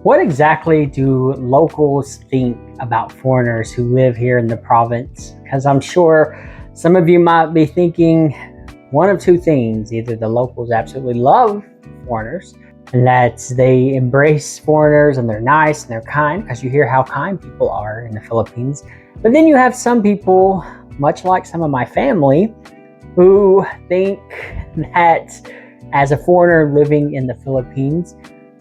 What exactly do locals think about foreigners who live here in the province? Because I'm sure some of you might be thinking one of two things. Either the locals absolutely love foreigners and that they embrace foreigners and they're nice and they're kind, because you hear how kind people are in the Philippines. But then you have some people, much like some of my family, who think that as a foreigner living in the Philippines,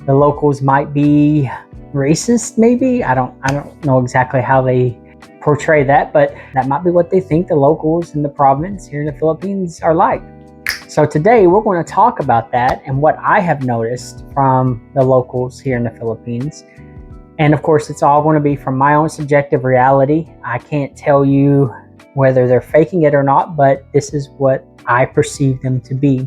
the locals might be racist, maybe. I don't know exactly how they portray that, but that might be what they think the locals in the province here in the Philippines are like. So today we're going to talk about that and what I have noticed from the locals here in the Philippines. And of course, it's all going to be from my own subjective reality. I can't tell you whether they're faking it or not, but this is what I perceive them to be.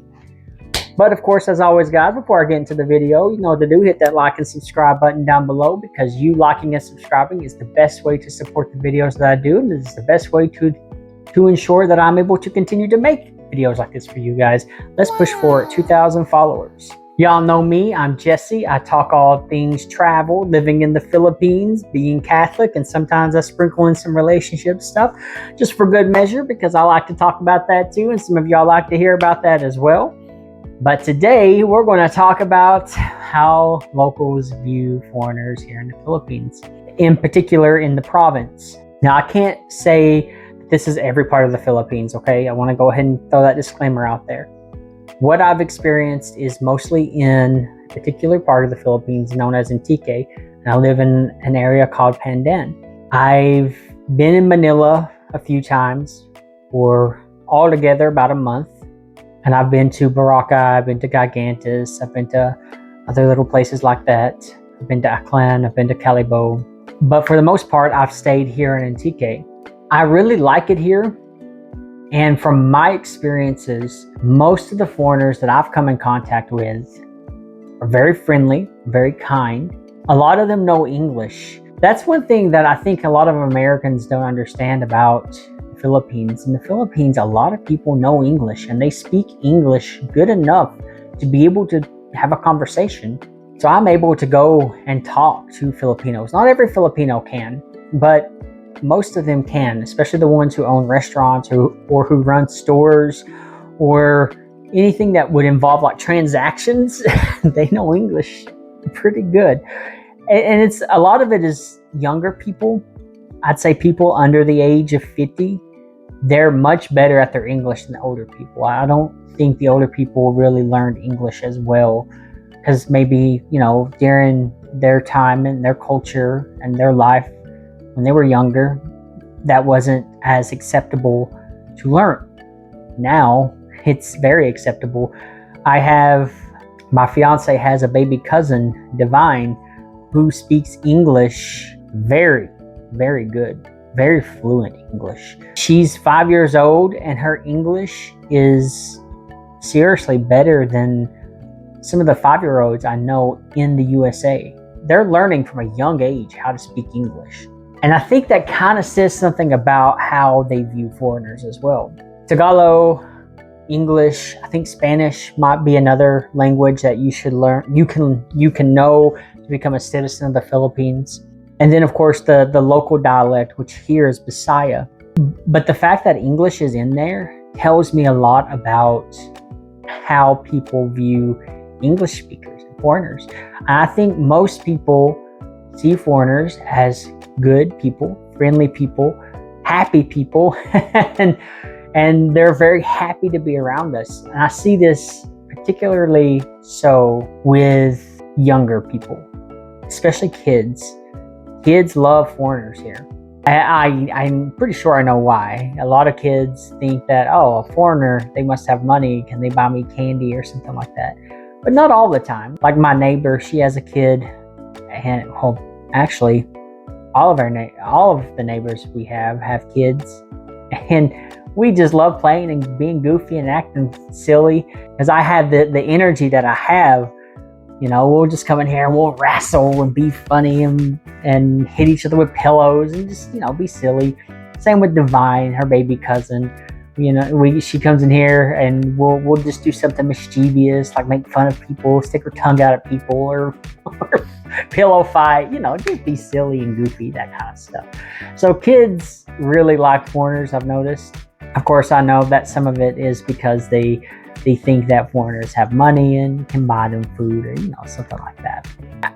But of course, as always, guys, before I get into the video, you know what to do. Hit that like and subscribe button down below, because you liking and subscribing is the best way to support the videos that I do. And it's the best way to ensure that I'm able to continue to make videos like this for you guys. Let's push for 2,000 followers. Y'all know me, I'm Jesse. I talk all things travel, living in the Philippines, being Catholic, and sometimes I sprinkle in some relationship stuff just for good measure, because I like to talk about that too, and some of y'all like to hear about that as well. But today we're going to talk about how locals view foreigners here in the Philippines, in particular in the province. Now, I can't say this is every part of the Philippines, okay? I want to go ahead and throw that disclaimer out there. What I've experienced is mostly in a particular part of the Philippines known as Antique, and I live in an area called Pandan. I've been in Manila a few times for altogether about a month. And I've been to Boracay, I've been to Gigantes, I've been to other little places like that. I've been to Aklan, I've been to Calibo. But for the most part, I've stayed here in Antique. I really like it here. And from my experiences, most of the foreigners that I've come in contact with are very friendly, very kind. A lot of them know English. That's one thing that I think a lot of Americans don't understand about Philippines. In the Philippines, a lot of people know English and they speak English good enough to be able to have a conversation. So I'm able to go and talk to Filipinos. Not every Filipino can, but most of them can, especially the ones who own restaurants or who run stores or anything that would involve like transactions. They know English pretty good. And it's a lot of it is younger people. I'd say people under the age of 50. They're much better at their English than the older people. I don't think the older people really learned English as well, because maybe, you know, during their time and their culture and their life when they were younger, that wasn't as acceptable to learn. Now it's very acceptable. My fiance has a baby cousin, Divine, who speaks English very, very good. Very fluent English. She's 5 years old and her English is seriously better than some of the 5-year-olds I know in the USA. They're learning from a young age how to speak English. And I think that kind of says something about how they view foreigners as well. Tagalog, English, I think Spanish might be another language that you should learn. You can know to become a citizen of the Philippines. And then, of course, the local dialect, which here is Bisaya. But the fact that English is in there tells me a lot about how people view English speakers and foreigners. And I think most people see foreigners as good people, friendly people, happy people, and they're very happy to be around us. And I see this particularly so with younger people, especially kids. Kids love foreigners here. I'm pretty sure I know why. A lot of kids think that, oh, a foreigner, they must have money. Can they buy me candy or something like that? But not all the time. Like my neighbor, she has a kid, and well, actually, all of the neighbors we have kids, and we just love playing and being goofy and acting silly. Because I have the energy that I have. You know, we'll just come in here and we'll wrestle and be funny and hit each other with pillows and just, you know, be silly. Same with Divine, her baby cousin. She comes in here and we'll just do something mischievous, like make fun of people, stick her tongue out at people, or pillow fight, just be silly and goofy, that kind of stuff. So kids really like foreigners, I've noticed. Of course, I know that some of it is because they think that foreigners have money and can buy them food, or something like that.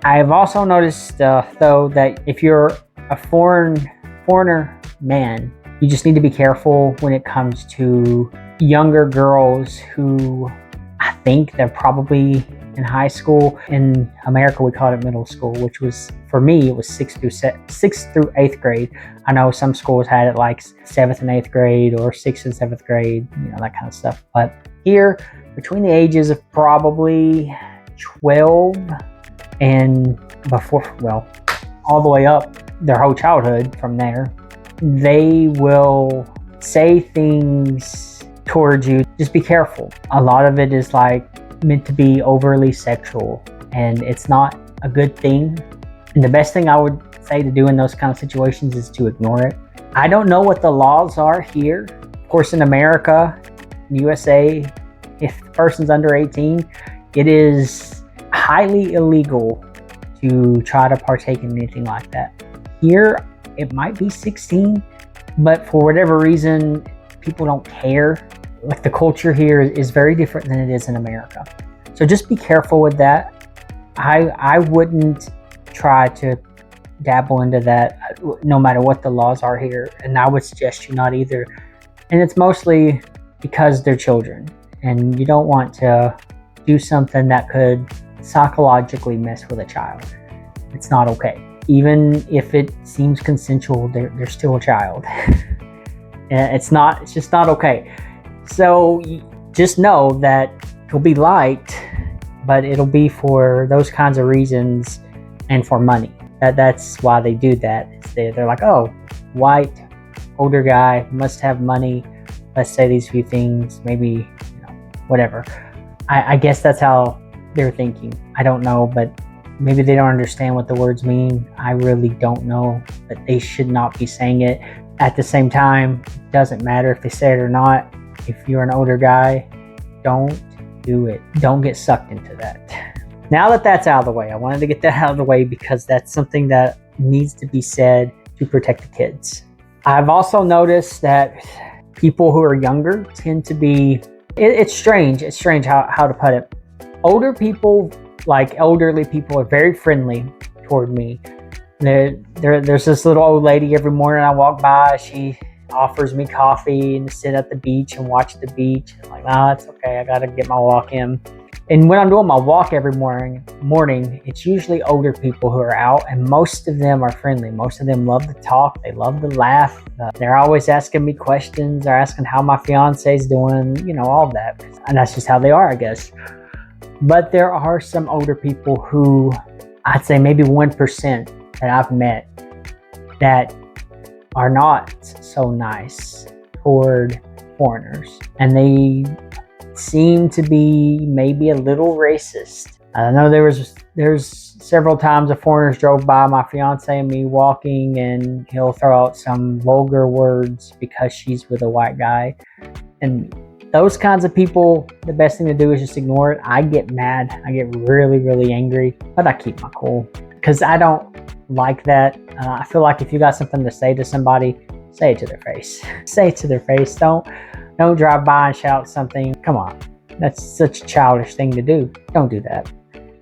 I've also noticed though, that if you're a foreigner man, you just need to be careful when it comes to younger girls who, I think they're probably in high school. In America, we call it middle school, which was, for me, it was 6th through 8th grade. I know some schools had it like 7th and 8th grade, or 6th and 7th grade, that kind of stuff. But here, between the ages of probably 12 and all the way up their whole childhood from there, they will say things towards you. Just be careful. A lot of it is like meant to be overly sexual, and it's not a good thing. And the best thing I would say to do in those kind of situations is to ignore it. I don't know what the laws are here. Of course, in America, USA, if the person's under 18, it is highly illegal to try to partake in anything like that. Here, it might be 16, but for whatever reason, people don't care. Like, the culture here is very different than it is in America. So just be careful with that. I wouldn't try to dabble into that, no matter what the laws are here. And I would suggest you not either. And it's mostly because they're children, and you don't want to do something that could psychologically mess with a child. It's not okay. Even if it seems consensual, they're still a child. It's just not okay. So just know that you'll be liked, but it'll be for those kinds of reasons and for money. That's why they do that. They're like, oh, white, older guy, must have money. Let's say these few things, maybe, whatever. I guess that's how they're thinking. I don't know, but maybe they don't understand what the words mean. I really don't know, but they should not be saying it. At the same time, it doesn't matter if they say it or not. If you're an older guy, don't do it. Don't get sucked into that. Now that that's out of the way, I wanted to get that out of the way because that's something that needs to be said to protect the kids. I've also noticed that people who are younger tend to be, it's strange how to put it. Older people, like elderly people, are very friendly toward me. There's this little old lady every morning I walk by. She offers me coffee and to sit at the beach and watch the beach. I'm like, no, it's okay. I gotta get my walk in. And when I'm doing my walk every morning, it's usually older people who are out, and most of them are friendly. Most of them love to talk. They love to laugh. They're always asking me questions. They're asking how my fiance's doing, all that. And that's just how they are, I guess. But there are some older people who, I'd say maybe 1% that I've met, that are not so nice toward foreigners. And they seem to be maybe a little racist. I know there's several times the foreigners drove by my fiance and me walking, and he'll throw out some vulgar words because she's with a white guy. And those kinds of people, the best thing to do is just ignore it. I get mad. I get really, really angry, but I keep my cool because I don't like that. I feel like if you got something to say to somebody, say it to their face. Say it to their face. Don't drive by and shout something. Come on. That's such a childish thing to do. Don't do that.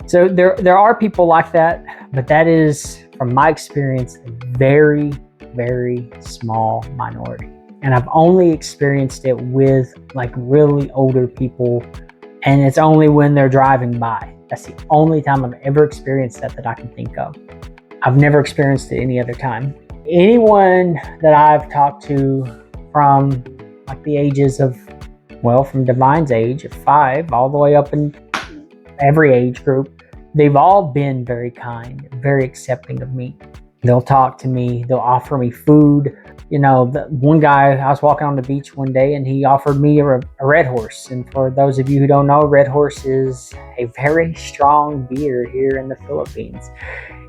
So there are people like that, but that is, from my experience, a very, very small minority. And I've only experienced it with like really older people, and it's only when they're driving by. That's the only time I've ever experienced that I can think of. I've never experienced it any other time. Anyone that I've talked to from like the ages of, from Divine's age of 5 all the way up in every age group, they've all been very kind, very accepting of me. They'll talk to me, they'll offer me food. The one guy, I was walking on the beach one day and he offered me a Red Horse. And for those of you who don't know, Red Horse is a very strong beer here in the Philippines.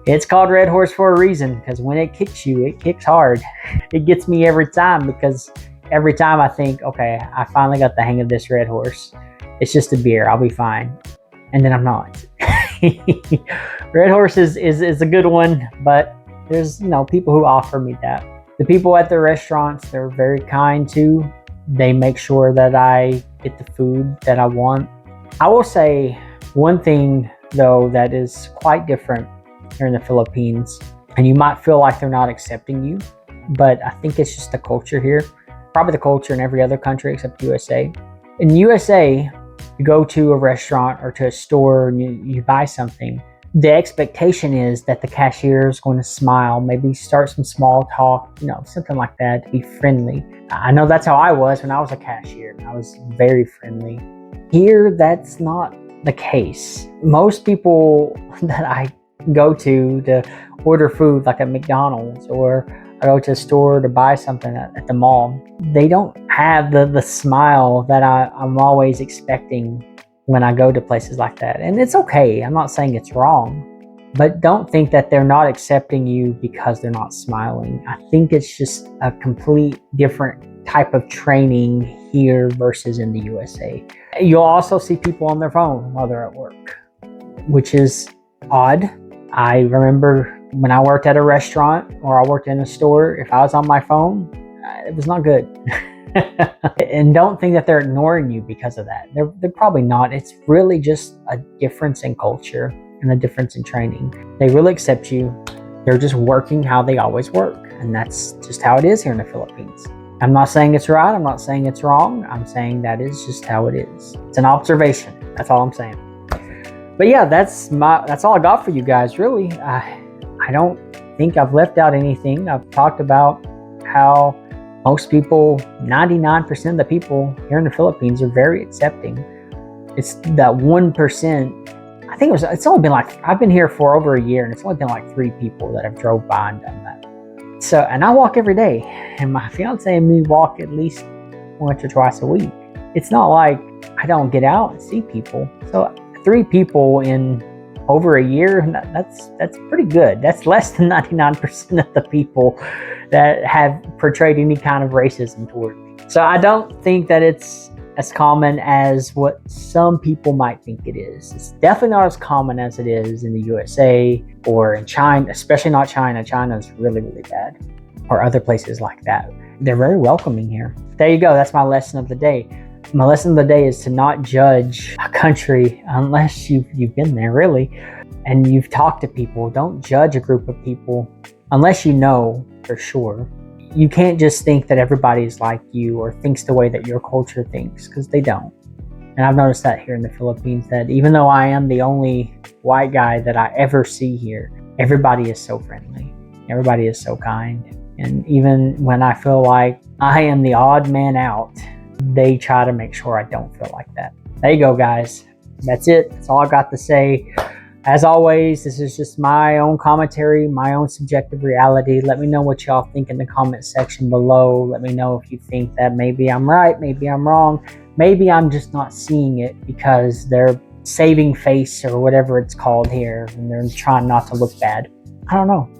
It's called Red Horse for a reason, because when it kicks you, it kicks hard. It gets me every time because every time I think, okay, I finally got the hang of this Red Horse. It's just a beer. I'll be fine. And then I'm not. Red Horse is a good one, but there's, people who offer me that. The people at the restaurants, they're very kind too. They make sure that I get the food that I want. I will say one thing though that is quite different here in the Philippines, and you might feel like they're not accepting you, but I think it's just the culture here. Probably the culture in every other country except USA. In USA, you go to a restaurant or to a store and you buy something. The expectation is that the cashier is going to smile, maybe start some small talk, something like that, to be friendly. I know that's how I was when I was a cashier. I was very friendly. Here, that's not the case. Most people that I go to order food, like at McDonald's, or I go to a store to buy something at the mall, they don't have the smile that I'm always expecting when I go to places like that. And it's okay. I'm not saying it's wrong, but don't think that they're not accepting you because they're not smiling. I think it's just a complete different type of training here versus in the USA. You'll also see people on their phone while they're at work, which is odd. I remember when I worked at a restaurant or I worked in a store, if I was on my phone, it was not good. And don't think that they're ignoring you because of that. They're probably not. It's really just a difference in culture and a difference in training. They really accept you. They're just working how they always work. And that's just how it is here in the Philippines. I'm not saying it's right. I'm not saying it's wrong. I'm saying that is just how it is. It's an observation. That's all I'm saying. But yeah, that's all I got for you guys, really. I don't think I've left out anything. I've talked about how most people, 99% of the people here in the Philippines are very accepting. It's that 1%. I think it's only been I've been here for over a year, and it's only been 3 people that have drove by and done that. So, and I walk every day, and my fiance and me walk at least once or twice a week. It's not like I don't get out and see people. So 3 people in over a year, that's pretty good. That's less than 99% of the people that have portrayed any kind of racism toward me. So I don't think that it's as common as what some people might think it is. It's definitely not as common as it is in the USA or in China, especially not China. China's really, really bad, or other places like that. They're very welcoming here. There you go. That's my lesson of the day. My lesson of the day is to not judge a country unless you've been there, really, and you've talked to people. Don't judge a group of people unless you know for sure. You can't just think that everybody's like you or thinks the way that your culture thinks, because they don't. And I've noticed that here in the Philippines, that even though I am the only white guy that I ever see here, everybody is so friendly. Everybody is so kind. And even when I feel like I am the odd man out, they try to make sure I don't feel like that. There you go, guys. That's it. That's all I got to say. As always, this is just my own commentary, my own subjective reality. Let me know what y'all think in the comment section below. Let me know if you think that maybe I'm right, maybe I'm wrong. Maybe I'm just not seeing it because they're saving face or whatever it's called here, and they're trying not to look bad. I don't know.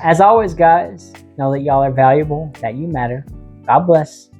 As always, guys, know that y'all are valuable, that you matter. God bless.